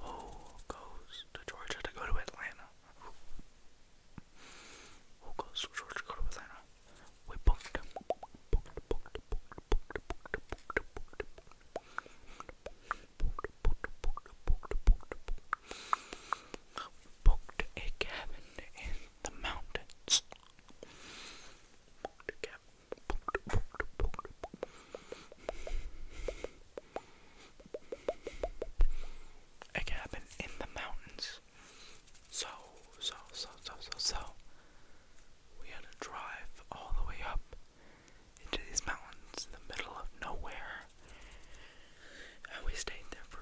who goes to Georgia to go to Atlanta? Who goes to Georgia to go to Atlanta? We booked a cabin in the mountains. A cabin in the mountains. So, we had to drive all the way up into these mountains in the middle of nowhere. And we stayed there for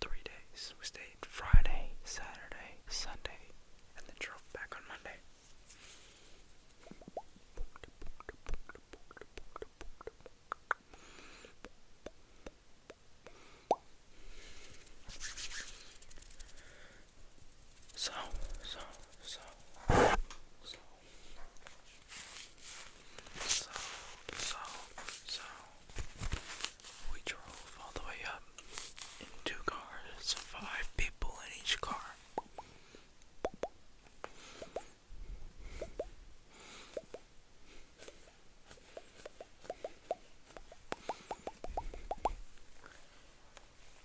3 days. We stayed Friday, Saturday, Sunday, and then drove back on Monday. So we drove all the way up in 2 cars, 5 people in each car.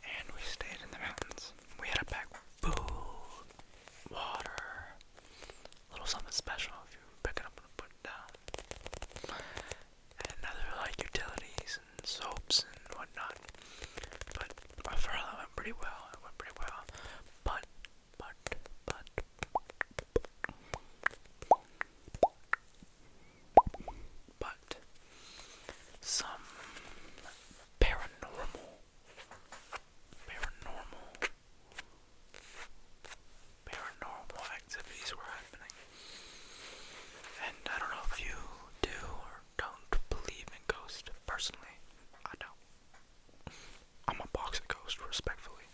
And we stayed in the mountains. We had to pack food, water, a little something special if you pick it up and put it down, and other like utilities and soaps and whatnot. But overall it went pretty well. But some paranormal activities were happening. And I don't know if you do or don't believe in ghosts. Personally, I don't. I'm a box of ghosts, respectfully.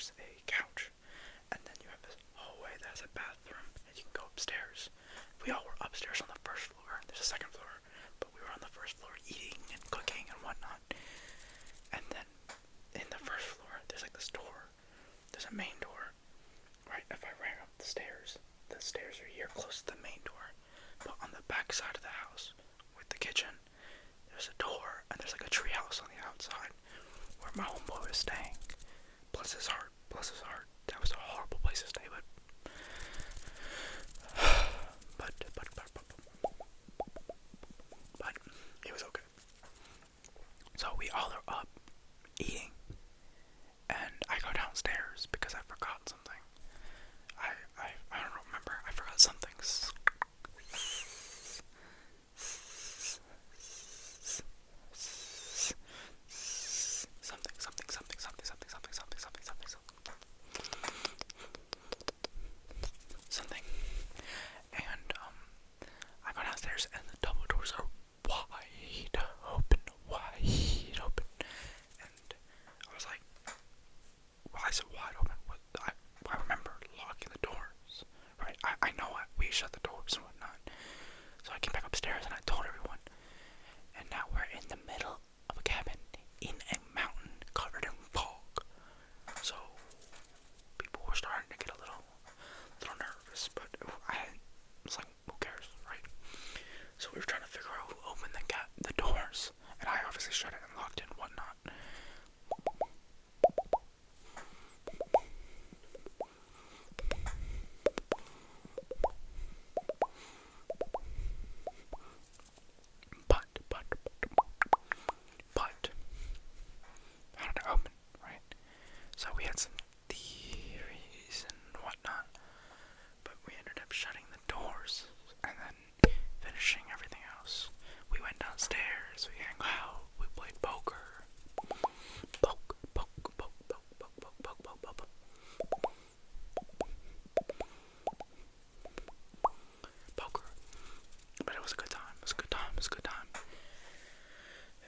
there's a couch, and then you have this hallway that has a bathroom, and you can go upstairs. We all were upstairs on the first floor. There's a second floor, but we were on the first floor eating and cooking and whatnot. And then in the first floor, there's like this door. There's a main door. Right, if I ran up the stairs are here close to the main door. But on the back side of the house, with the kitchen, there's a door, and there's like a tree house on the outside where my homeboy was staying. Bless his heart, bless his heart. That was a horrible place to stay, but it was okay. So we all are up eating, and I go downstairs because I forgot something. I don't remember. I forgot something. Something. And I go downstairs and the double doors are wide open. And I was like, why is it wide open? I remember locking the doors, right? I know we shut the doors and whatnot. So I came back upstairs and I told everyone. And now we're in the middle of a cabin in a mountain covered in fog. So people were starting to get a little nervous, but I was like, who cares, right? So we were trying to figure out who opened the doors, and I obviously shut it and locked it and whatnot. But how did it open, right? So we had some theories and whatnot, but we ended up shutting the doors and then finishing everything else. We went downstairs, we hung out, we played poker. Poker. But it was a good time,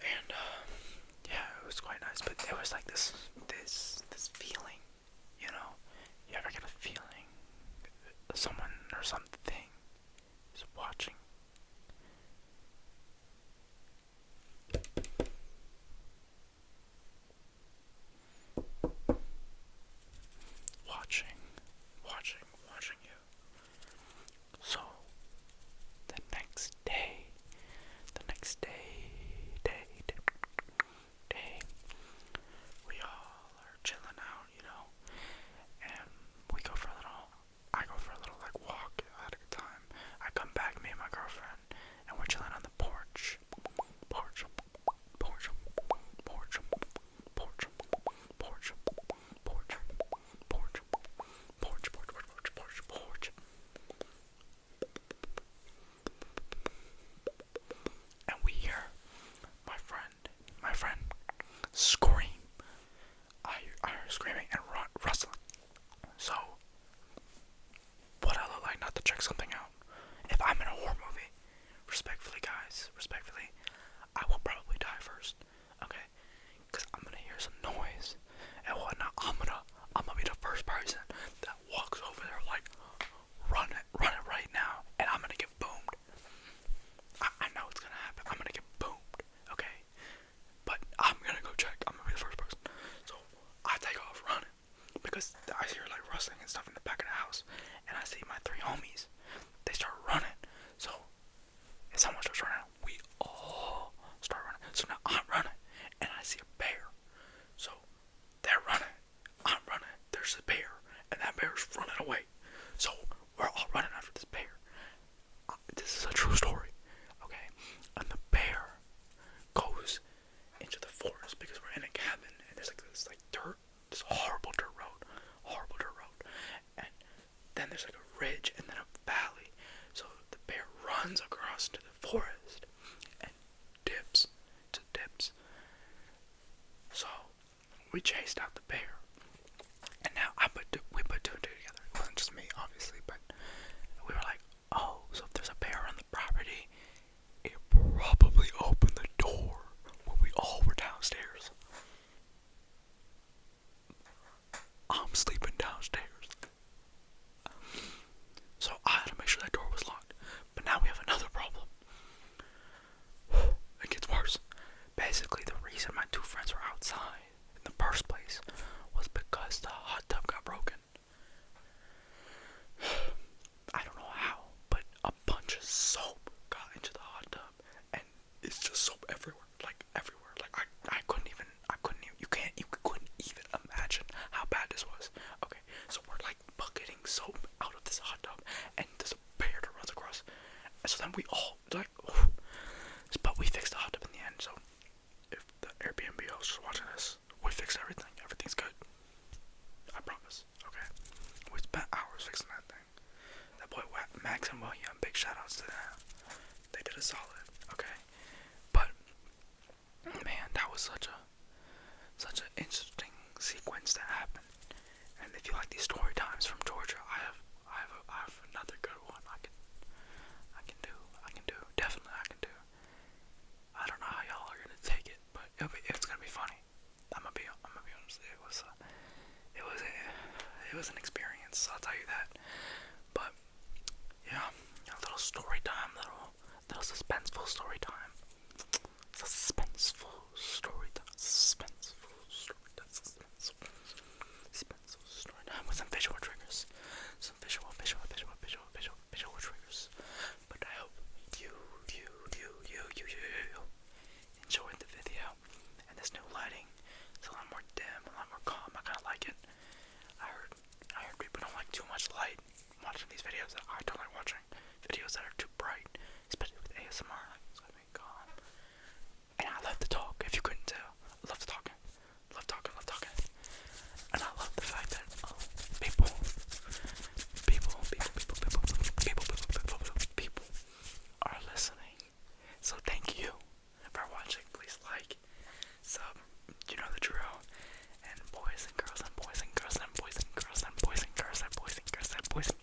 And, yeah, it was quite nice, but it was like this feeling, you know? You ever get a feeling someone or something is watching? Watching you. So, the next day, we all are chilling out, you know, and I go for a little like walk. I had a good time. I come back, me and my girlfriend, and we're chilling on the porch. And we hear my friend scream. I heard screaming and rustling. So, what I look like not to check something out? If I'm in a horror movie, respectfully, guys, I will probably die first, okay? Because I'm gonna hear some noise and whatnot. I'm gonna be the first person that walks over there like, run it right now, and I'm gonna get boomed. I know it's gonna happen. I'm gonna get boomed, okay? But I'm gonna go check. I'm gonna be the first person. So I take off running because I hear like rustling and stuff in the back of the house, and I see my three homies. They start running. So if someone starts running, we all start running. So now I'm running, and I see a bear. So they're running, I'm running. There's a bear, and that bear's running away. So we're all running after this bear. This is a true story, okay? And the bear goes into the forest because we're in a cabin, and there's like this like dirt, this horrible dirt road, and then there's like a ridge and then a valley. So the bear runs across to the forest and dips. So we chased out the bear, and now we put two and two together. It wasn't just me, obviously, but we were like, oh, so if there's a bear on the property, it probably opened the door when we all were downstairs. it was an experience, I'll tell you that. But yeah, a little story time, little suspenseful story time. Suspenseful story time. Suspenseful story time. Suspenseful story time with some visual triggers. Some visual triggers. But I hope you enjoyed the video. And this new lighting, it's a lot more dim, a lot more calm. I kinda like it. I heard people don't like too much light watching these videos. I don't like watching videos that are too bright, especially with ASMR. Like, it's gonna be calm. And I love to talk, if you couldn't tell. I love to talk. Love talking. And I love the fact that people are listening. So thank you for watching. Please like, sub, you know the drill. And boys and girls and boys and girls and boys and girls and boys and girls and boys and girls and boys and